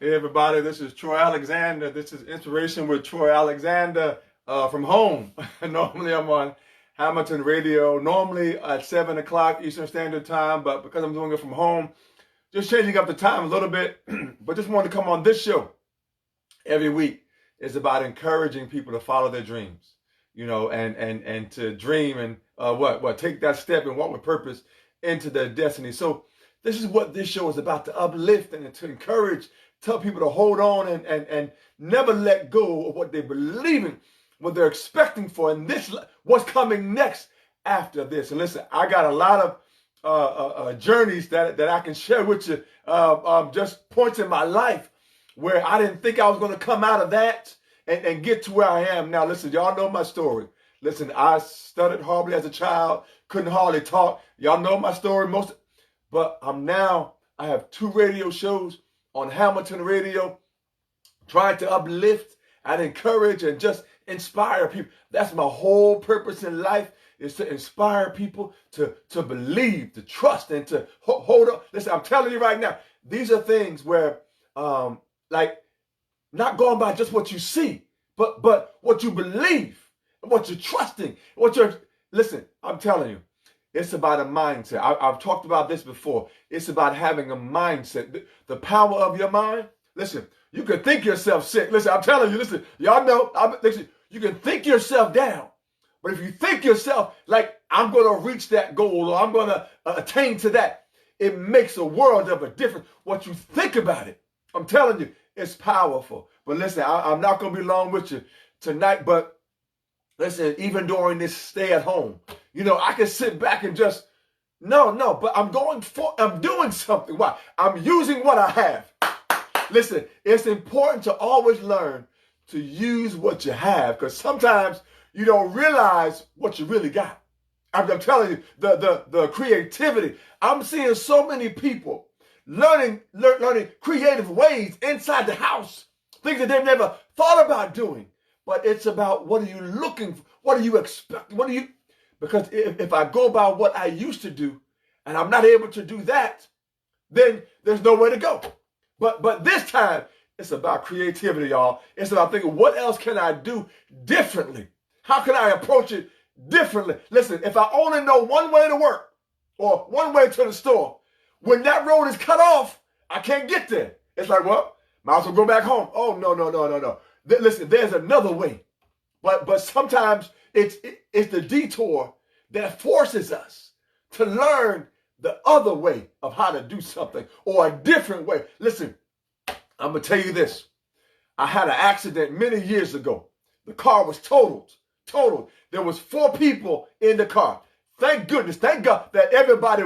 Hey everybody, this is Troy Alexander. This is Inspiration with Troy Alexander from home. Normally I'm on Hamilton Radio, normally at 7 o'clock Eastern Standard Time, but because I'm doing it from home, just changing up the time a little bit, but just wanted to come on this show every week. It's about encouraging people to follow their dreams, and to dream and take that step and walk with purpose into their destiny. So this is what this show is about, to uplift and to encourage, tell people to hold on and never let go of what they believe in, what they're expecting for, and this what's coming next after this. And listen, I got a lot of journeys that I can share with you, just points in my life where I didn't think I was going to come out of that and get to where I am now. Listen, y'all know my story. Listen, I stuttered horribly as a child, couldn't hardly talk. Y'all know my story, but I have 2 radio shows on Hamilton Radio, trying to uplift and encourage and just inspire people. That's my whole purpose in life, is to inspire people to believe, to trust, and to hold up. Listen, I'm telling you right now, these are things where, not going by just what you see, but what you believe, what you're trusting, listen, I'm telling you, it's about a mindset. I've talked about this before. It's about having a mindset. The power of your mind. Listen, you can think yourself sick. Listen, I'm telling you, listen, y'all know, listen, you can think yourself down. But if you think yourself like, I'm going to reach that goal or I'm going to attain to that, it makes a world of a difference. What you think about it, I'm telling you, it's powerful. But listen, I'm not going to be long with you tonight, but listen, even during this stay at home, I can sit back and just, but I'm doing something. Why? I'm using what I have. Listen, it's important to always learn to use what you have, because sometimes you don't realize what you really got. I'm telling you, the creativity. I'm seeing so many people learning creative ways inside the house, things that they've never thought about doing. But it's about, what are you looking for? What are you expecting? Because if I go by what I used to do and I'm not able to do that, then there's nowhere to go. But this time, it's about creativity, y'all. It's about thinking, what else can I do differently? How can I approach it differently? Listen, if I only know one way to work or one way to the store, when that road is cut off, I can't get there. It's like, well, might as well go back home. Oh, no. Listen, there's another way. But sometimes it's the detour that forces us to learn the other way of how to do something, or a different way. Listen, I'm going to tell you this. I had an accident many years ago. The car was totaled. There was 4 people in the car. Thank goodness, thank God that everybody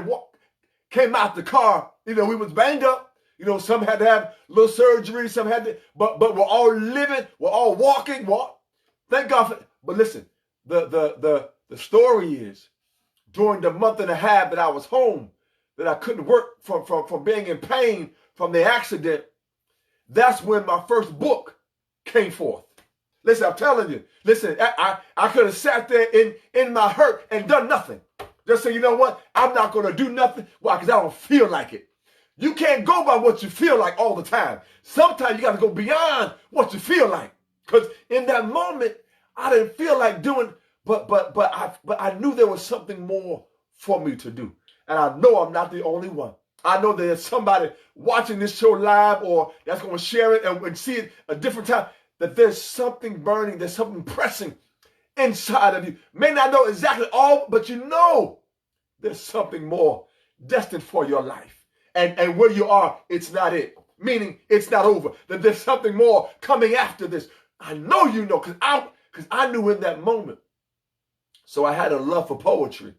came out the car. We was banged up. Some had to have little surgery, some had to, but we're all living, we're all walking. Thank God for. But listen, the story is, during the month and a half that I was home, that I couldn't work from being in pain from the accident, that's when my first book came forth. Listen, I'm telling you, listen, I could have sat there in my hurt and done nothing. Just say, you know what, I'm not going to do nothing. Why? Because I don't feel like it. You can't go by what you feel like all the time. Sometimes you got to go beyond what you feel like. Because in that moment, I didn't feel like doing, but I knew there was something more for me to do. And I know I'm not the only one. I know there's somebody watching this show live, or that's going to share it and see it a different time, that there's something burning, there's something pressing inside of you. May not know exactly all, but there's something more destined for your life. And where you are, it's not it. Meaning it's not over. That there's something more coming after this. I know you know, because I knew in that moment. So I had a love for poetry.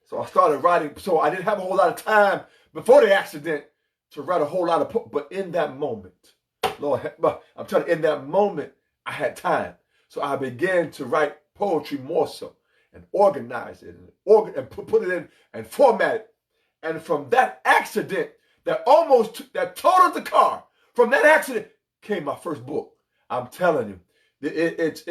So I started writing. So I didn't have a whole lot of time before the accident to write a whole lot of poetry. But in that moment, Lord, I'm telling you, in that moment, I had time. So I began to write poetry more so, and organize it, and put it in and format it. And from that accident that totaled the car, from that accident came my first book. I'm telling you, it's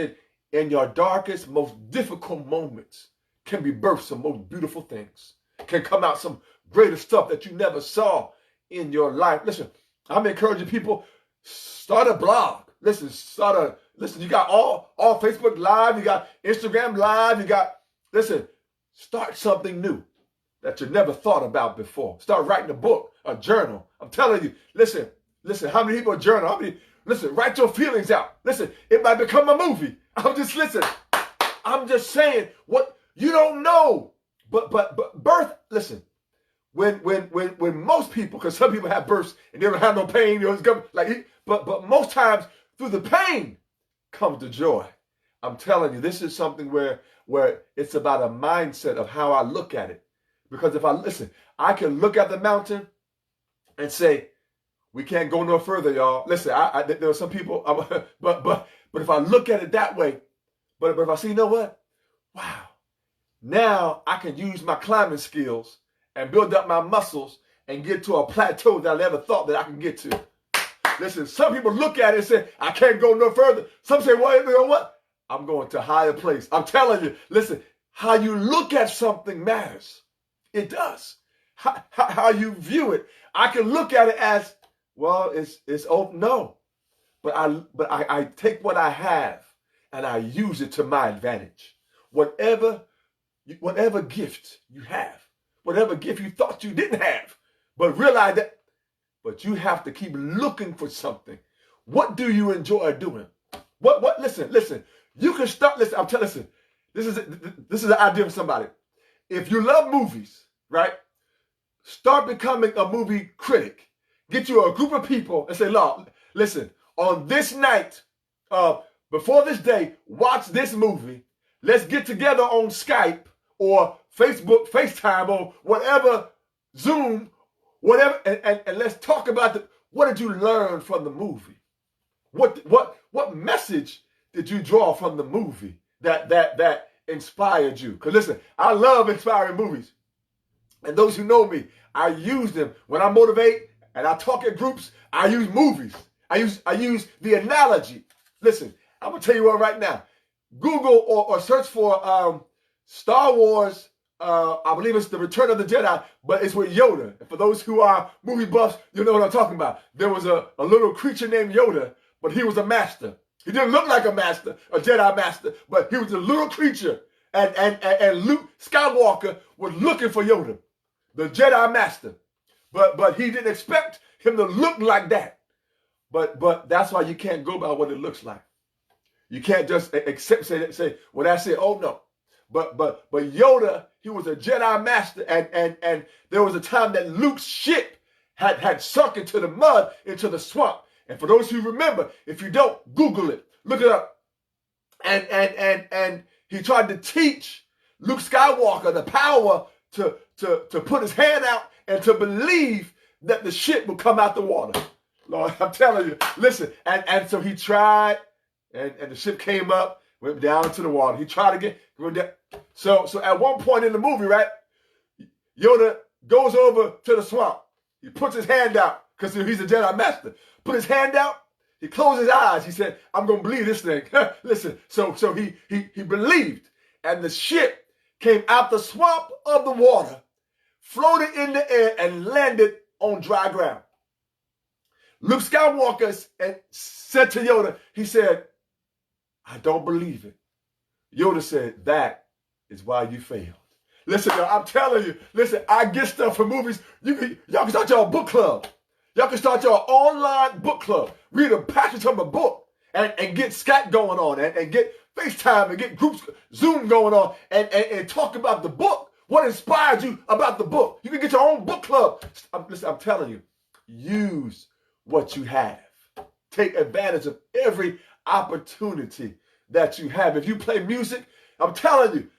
in your darkest, most difficult moments can be birthed some most beautiful things. Can come out some greater stuff that you never saw in your life. Listen, I'm encouraging people, Start a blog. Listen, listen, you got all Facebook Live, you got Instagram Live, you got, listen, start something new that you never thought about before. Start writing a book, a journal. I'm telling you, listen, how many people journal? Listen, write your feelings out. Listen, it might become a movie. I'm just saying what you don't know. But birth, listen, when most people, because some people have births and they don't have no pain, but most times through the pain comes the joy. I'm telling you, this is something where it's about a mindset of how I look at it. Because I can look at the mountain and say, we can't go no further, y'all. Listen, there are some people, but if I look at it that way, but if I see, you know what? Wow. Now I can use my climbing skills and build up my muscles and get to a plateau that I never thought that I can get to. Listen, some people look at it and say, I can't go no further. Some say, well, you know what? I'm going to a higher place. I'm telling you, listen, how you look at something matters. It does. How you view it. I can look at it as, well, it's no. But I take what I have and I use it to my advantage. Whatever gift you have, whatever gift you thought you didn't have, but realize that, but you have to keep looking for something. What do you enjoy doing? Listen, you can start, listen, I'm telling you, this is an idea for somebody. If you love movies, right, start becoming a movie critic. Get you a group of people and say, Lord, listen, on this night, before this day, watch this movie. Let's get together on Skype or Facebook, FaceTime, or whatever, Zoom, whatever, and let's talk about what did you learn from the movie? What message did you draw from the movie that inspired you? Because listen, I love inspiring movies. And those who know me, I use them when I motivate and I talk at groups. I use movies. I use the analogy. Listen, I'm gonna tell you what right now. Google or search for Star Wars. I believe it's The Return of the Jedi, but it's with Yoda. And for those who are movie buffs, you know what I'm talking about. There was a little creature named Yoda, but he was a master. He didn't look like a master, a Jedi master, but he was a little creature. And Luke Skywalker was looking for Yoda, the Jedi master. But he didn't expect him to look like that. But that's why you can't go by what it looks like. You can't just accept, say, well, that's it. Oh, no. But Yoda, he was a Jedi master. And there was a time that Luke's ship had sunk into the mud, into the swamp. And for those who remember, if you don't, Google it. Look it up. And he tried to teach Luke Skywalker the power to put his hand out and to believe that the ship would come out the water. Lord, I'm telling you, listen. And so he tried, and the ship came up, went down into the water. He tried to go down. So at one point in the movie, right, Yoda goes over to the swamp. He puts his hand out, because he's a Jedi master. Put his hand out. He closed his eyes. He said, I'm going to believe this thing. Listen, so he believed. And the ship came out the swamp of the water, floated in the air, and landed on dry ground. Luke Skywalker said to Yoda, he said, I don't believe it. Yoda said, that is why you failed. Listen, y'all, I'm telling you, listen, I get stuff from movies. Y'all can start your book club. Y'all can start your online book club. Read a passage from a book and get Skype going on and get FaceTime and get groups, Zoom going on and talk about the book. What inspired you about the book? You can get your own book club. Listen, I'm telling you, use what you have. Take advantage of every opportunity that you have. If you play music, I'm telling you,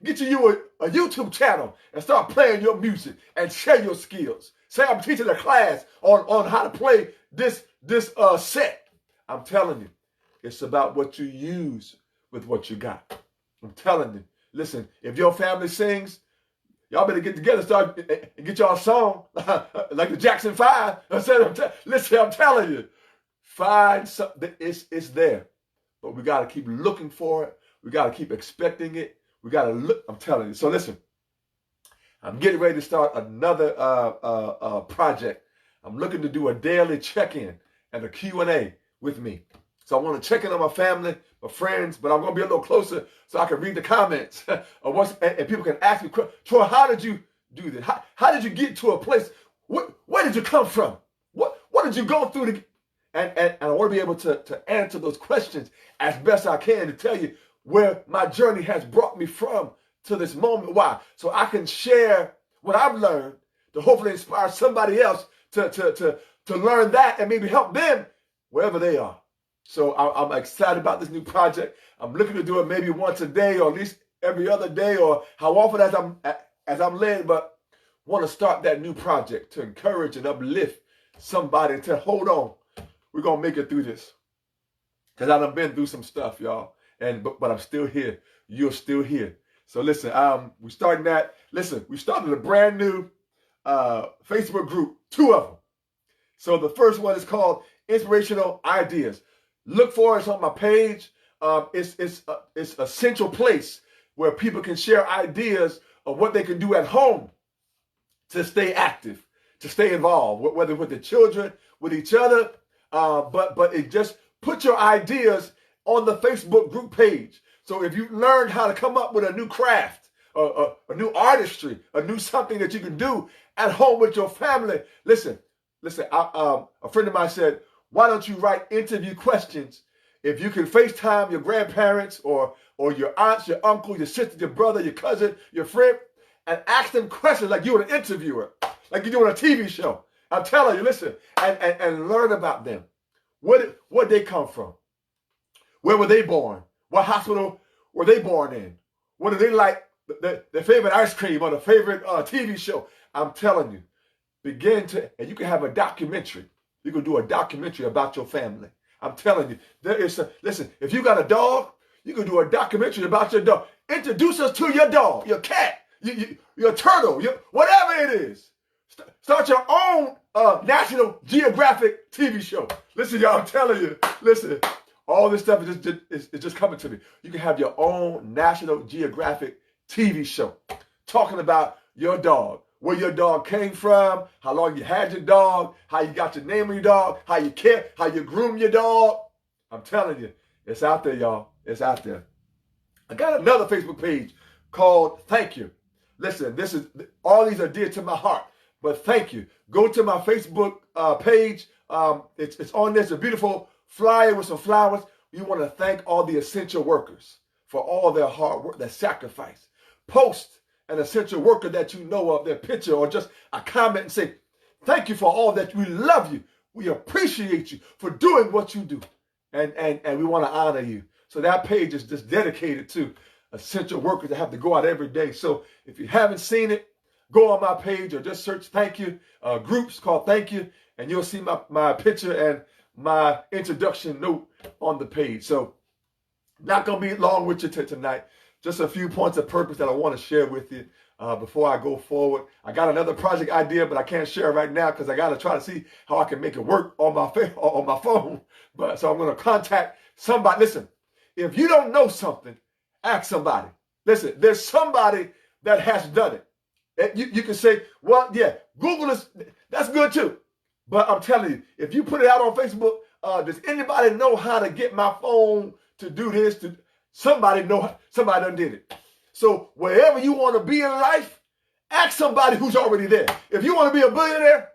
get you a YouTube channel and start playing your music and share your skills. Say I'm teaching a class on how to play this set. I'm telling you, it's about what you use with what you got. I'm telling you. Listen, if your family sings, y'all better get together, start and get y'all a song like the Jackson 5. Listen, I'm telling you, find something. It's there, but we got to keep looking for it. We got to keep expecting it. We got to look. I'm telling you. So listen, I'm getting ready to start another project. I'm looking to do a daily check-in and a Q&A with me. So I want to check in on my family, my friends, but I'm going to be a little closer so I can read the comments and people can ask me, Troy, how did you do this? How did you get to a place? Where did you come from? What did you go through? And I want to be able to answer those questions as best I can to tell you where my journey has brought me from to this moment. Why? So I can share what I've learned to hopefully inspire somebody else to learn that and maybe help them wherever they are. So I'm excited about this new project. I'm looking to do it maybe once a day or at least every other day or how often as I'm led, but want to start that new project to encourage and uplift somebody and to hold on. We're going to make it through this. Because I done been through some stuff, y'all. But I'm still here. You're still here. So listen, we starting that. Listen, we started a brand new Facebook group, 2 of them. So the first one is called Inspirational Ideas. Look for it on my page. It's a central place where people can share ideas of what they can do at home to stay active, to stay involved, whether with the children, with each other. But it just put your ideas on the Facebook group page. So if you learned how to come up with a new craft, a new artistry, a new something that you can do at home with your family, listen. A friend of mine said, why don't you write interview questions? If you can FaceTime your grandparents or your aunts, your uncle, your sister, your brother, your cousin, your friend, and ask them questions like you're an interviewer, like you're doing a TV show. I'm telling you, listen, and learn about them. Where they come from? Where were they born? What hospital were they born in? What do they like? Their favorite ice cream or the favorite TV show? I'm telling you, and you can have a documentary. You can do a documentary about your family. I'm telling you, listen, if you got a dog, you can do a documentary about your dog. Introduce us to your dog, your cat, your turtle, whatever it is. Start your own National Geographic TV show. Listen, y'all, I'm telling you, listen, all this stuff is just coming to me. You can have your own National Geographic TV show talking about your dog, where your dog came from, how long you had your dog, how you got your name of your dog, how you care, how you groom your dog. I'm telling you, it's out there, y'all. It's out there. I got another Facebook page called Thank You. Listen, all these are dear to my heart, but thank you. Go to my Facebook page. It's on there. It's a beautiful flyer with some flowers. We want to thank all the essential workers for all their hard work, their sacrifice. Post an essential worker that you know of, their picture, or just a comment and say, thank you for all that. We love you. We appreciate you for doing what you do. And we want to honor you. So that page is just dedicated to essential workers that have to go out every day. So if you haven't seen it, go on my page or just search Thank You. Groups called Thank You. And you'll see my picture and my introduction note on the page. So not going to be long with you tonight. Just a few points of purpose that I want to share with you before I go forward. I got another project idea, but I can't share it right now because I got to try to see how I can make it work on my phone. So I'm going to contact somebody. Listen, if you don't know something, ask somebody. Listen, there's somebody that has done it. You can say, well, yeah, Google that's good too. But I'm telling you, if you put it out on Facebook, does anybody know how to get my phone to do this? Somebody done did it. So wherever you want to be in life, ask somebody who's already there. If you want to be a billionaire,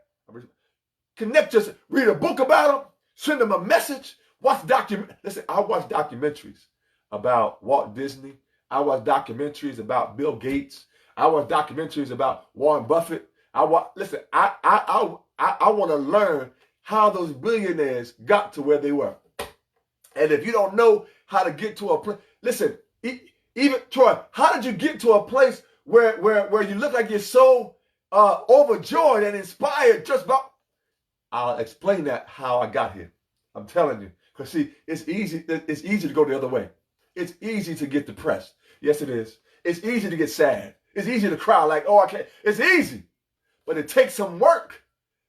read a book about them, send them a message, Listen, I watch documentaries about Walt Disney. I watch documentaries about Bill Gates. I watch documentaries about Warren Buffett. I want to learn how those billionaires got to where they were. And if you don't know how to get to a place, listen, even Troy, how did you get to a place where you look like you're so overjoyed and inspired just about? I'll explain that how I got here. I'm telling you, because see, it's easy to go the other way. It's easy to get depressed. Yes, it is. It's easy to get sad. It's easy to cry like, oh, I can't. It's easy, but it takes some work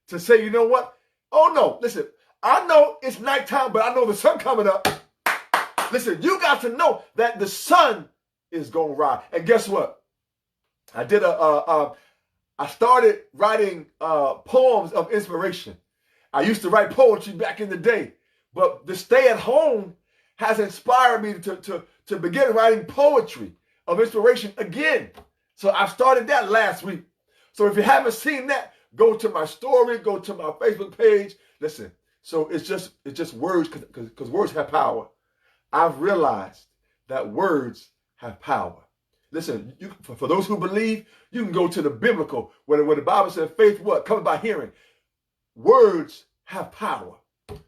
to say, you know what? Oh no, listen. I know it's nighttime, but I know the sun coming up. Listen, you got to know that the sun is going to rise. And guess what? I did I started writing poems of inspiration. I used to write poetry back in the day, but the stay at home has inspired me to begin writing poetry of inspiration again. So I started that last week. So if you haven't seen that, go to my story, go to my Facebook page. Listen, so it's just words, because words have power. I've realized that words have power. Listen, for those who believe, you can go to the biblical, where the Bible says faith what? Comes by hearing. Words have power.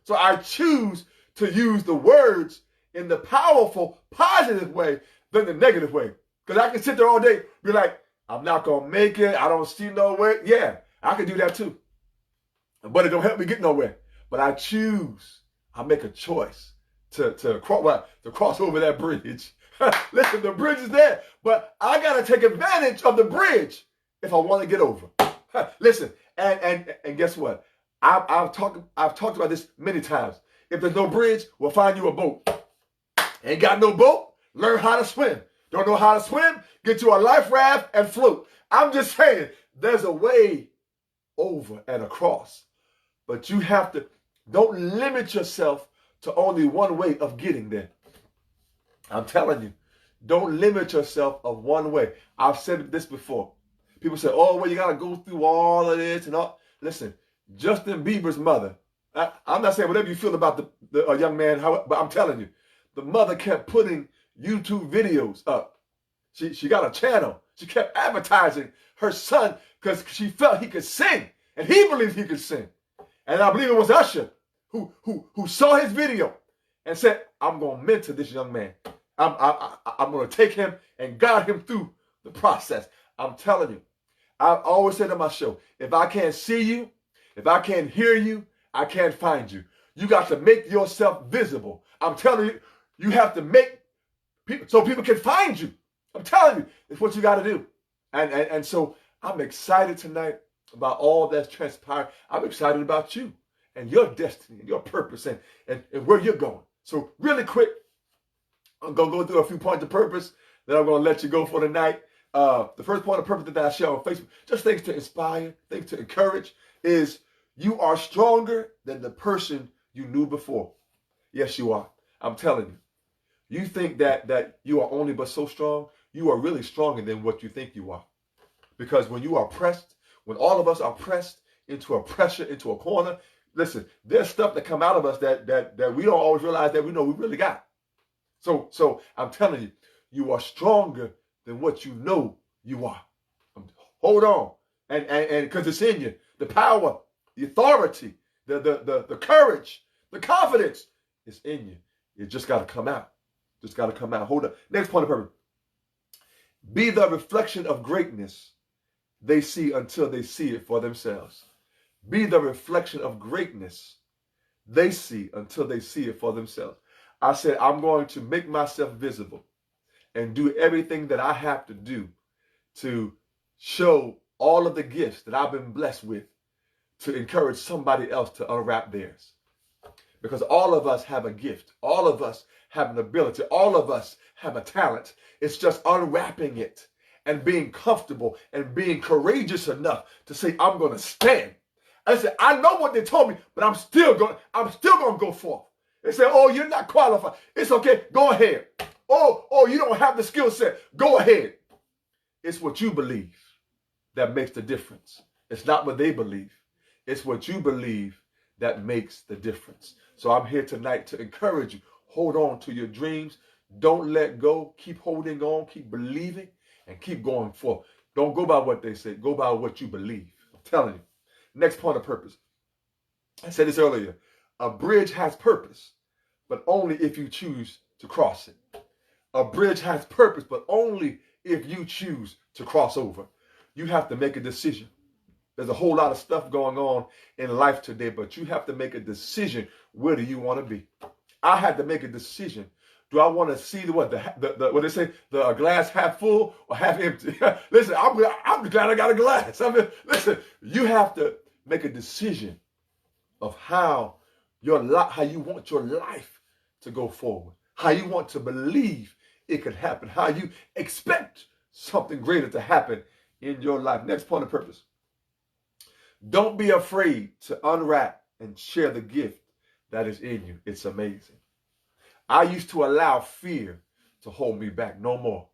So I choose to use the words in the powerful, positive way than the negative way. Because I can sit there all day, be like, I'm not going to make it. I don't see no way. Yeah, I can do that too. But it don't help me get nowhere. But I make a choice to cross over that bridge. Listen, the bridge is there, but I got to take advantage of the bridge if I want to get over. Listen, and guess what? I've talked about this many times. If there's no bridge, we'll find you a boat. Ain't got no boat? Learn how to swim. Don't know how to swim? Get you a life raft and float. I'm just saying, there's a way over and across. But you have to, don't limit yourself to only one way of getting there. I'm telling you, don't limit yourself of one way. I've said this before. People say, oh, well, you got to go through all of this and all. Listen, Justin Bieber's mother, I'm not saying whatever you feel about the young man, but I'm telling you, the mother kept putting YouTube videos up. She got a channel. She kept advertising her son because she felt he could sing, and he believed he could sing. And I believe it was Usher who saw his video and said, I'm going to mentor this young man. I'm going to take him and guide him through the process. I'm telling you, I always said on my show, if I can't see you, if I can't hear you, I can't find you. You got to make yourself visible. I'm telling you, you have to make people so people can find you. I'm telling you, it's what you got to do. And so I'm excited tonight about all that's transpired. I'm excited about you and your destiny and your purpose and where you're going. So really quick, I'm going to go through a few points of purpose. Then I'm going to let you go for the night. The first point of purpose that I share on Facebook, just things to inspire, things to encourage, is you are stronger than the person you knew before. Yes, you are. I'm telling you. You think that you are only but so strong. You are really stronger than what you think you are. Because when you are pressed, when all of us are pressed into a pressure, into a corner, listen, there's stuff that come out of us that we don't always realize that we know we really got. So I'm telling you, you are stronger than what you know you are. Hold on. And because it's in you. The power, the authority, the courage, the confidence is in you. It just got to come out. Just got to come out. Hold up. Next point of purpose. Be the reflection of greatness they see until they see it for themselves. Be the reflection of greatness they see until they see it for themselves. I said, I'm going to make myself visible and do everything that I have to do to show all of the gifts that I've been blessed with to encourage somebody else to unwrap theirs. Because all of us have a gift. All of us have an ability. All of us have a talent. It's just unwrapping it and being comfortable and being courageous enough to say, I'm going to stand. I said, I know what they told me, but I'm still going to go forth. They say, oh, you're not qualified. It's okay. Go ahead. Oh, you don't have the skill set. Go ahead. It's what you believe that makes the difference. It's not what they believe. It's what you believe that makes the difference. So I'm here tonight to encourage you. Hold on to your dreams. Don't let go. Keep holding on. Keep believing and keep going forth. Don't go by what they say. Go by what you believe. I'm telling you. Next point of purpose. I said this earlier. A bridge has purpose, but only if you choose to cross it. A bridge has purpose, but only if you choose to cross over. You have to make a decision. There's a whole lot of stuff going on in life today, but you have to make a decision. Where do you want to be? I had to make a decision. Do I want to see what they say, the glass half full or half empty? Listen, I'm glad I got a glass. Listen, you have to make a decision of how you want your life to go forward, how you want to believe it could happen, how you expect something greater to happen in your life. Next point of purpose. Don't be afraid to unwrap and share the gift that is in you. It's amazing. I used to allow fear to hold me back. No more.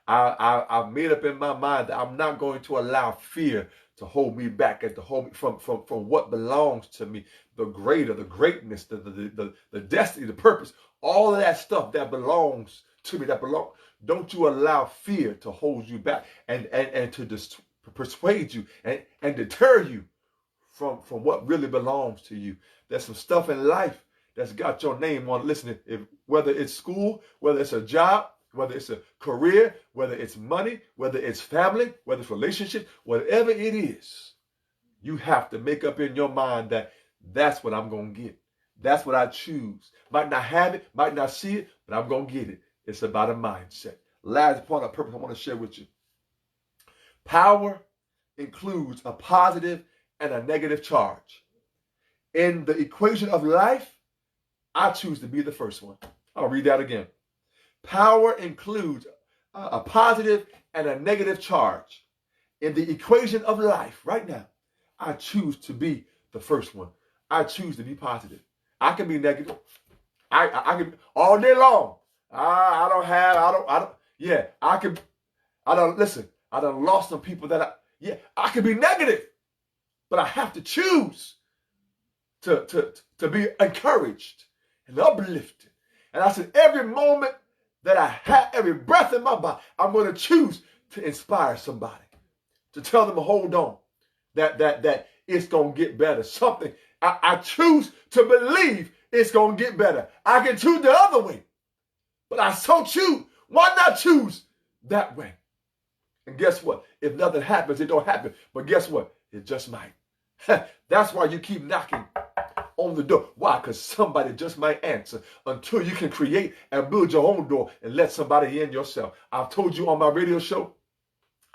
I've made up in my mind that I'm not going to allow fear to hold me back and to hold me from what belongs to me, the greatness, the destiny, the purpose, all of that stuff that belongs to me, Don't you allow fear to hold you back and to persuade you and deter you from what really belongs to you. There's some stuff in life that's got your name on. Listen, whether it's school, whether it's a job, whether it's a career, whether it's money, whether it's family, whether it's relationships, whatever it is, you have to make up in your mind that that's what I'm going to get. That's what I choose. Might not have it, might not see it, but I'm going to get it. It's about a mindset. Last point of purpose I want to share with you. Power includes a positive and a negative charge. In the equation of life, I choose to be the first one. I'll read that again. Power includes a positive and a negative charge. In the equation of life right now, I choose to be the first one. I choose to be positive. I can be negative. I can all day long. I done lost some people that I can be negative, but I have to choose to be encouraged and uplifted. And I said, every moment that I have, every breath in my body, I'm going to choose to inspire somebody, to tell them to hold on, that it's going to get better. Something, I choose to believe it's going to get better. I can choose the other way, but I so choose. Why not choose that way? And guess what? If nothing happens, it don't happen. But guess what? It just might. That's why you keep knocking on the door. Why? Because somebody just might answer until you can create and build your own door and let somebody in yourself. I've told you on my radio show,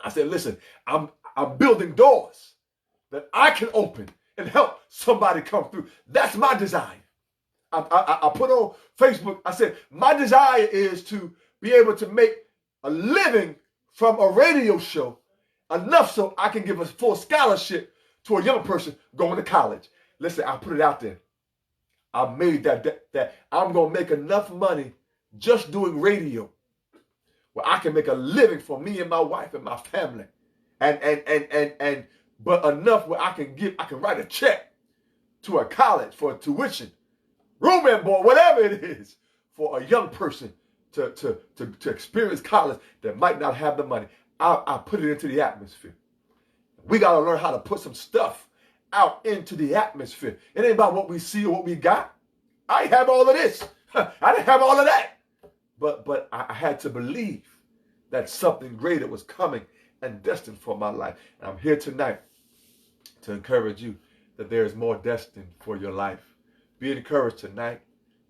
I said, listen, I'm building doors that I can open and help somebody come through. That's my desire. I put on Facebook, I said, my desire is to be able to make a living from a radio show enough so I can give a full scholarship to a young person going to college. Listen, I put it out there. I made that I'm going to make enough money just doing radio where I can make a living for me and my wife and my family. But enough where I can write a check to a college for a tuition, room and board, whatever it is, for a young person to experience college that might not have the money. I put it into the atmosphere. We got to learn how to put some stuff out into the atmosphere. It ain't about what we see or what we got. I have all of this. I didn't have all of that. But I had to believe that something greater was coming and destined for my life. And I'm here tonight to encourage you that there is more destined for your life. Be encouraged tonight.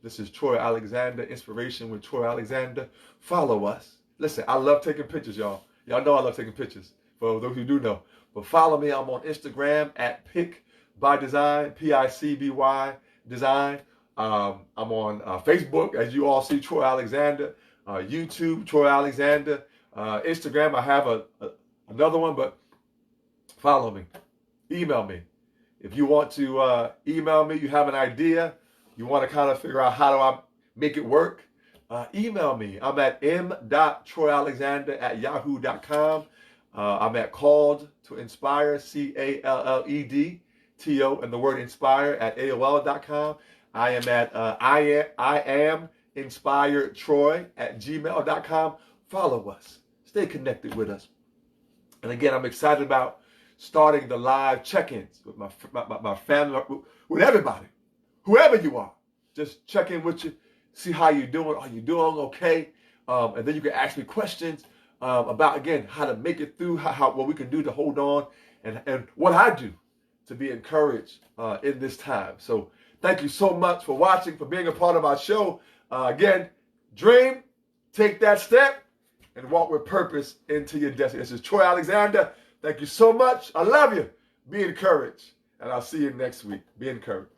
This is Troy Alexander, Inspiration with Troy Alexander. Follow us. Listen, I love taking pictures, y'all. Y'all know I love taking pictures, for those who do know. But follow me. I'm on Instagram at Pick by Design, PICBY Design. I'm on Facebook, as you all see, Troy Alexander. YouTube, Troy Alexander. Instagram, I have another one, but follow me. Email me. If you want to email me, you have an idea, you want to kind of figure out how do I make it work, email me. I'm at m.troyalexander@yahoo.com. I'm at calledtoinspire, CALLEDTO, and the word inspire at AOL.com. I am at I am inspired Troy at gmail.com. Follow us. Stay connected with us. And again, I'm excited about starting the live check-ins with my family, with everybody, whoever you are. Just check in with you, see how you're doing. Are you doing okay? And then you can ask me questions about, again, how to make it through, what we can do to hold on, and what I do to be encouraged in this time. So thank you so much for watching, for being a part of our show. Again, dream, take that step, and walk with purpose into your destiny. This is Troy Alexander. Thank you so much. I love you. Be encouraged. And I'll see you next week. Be encouraged.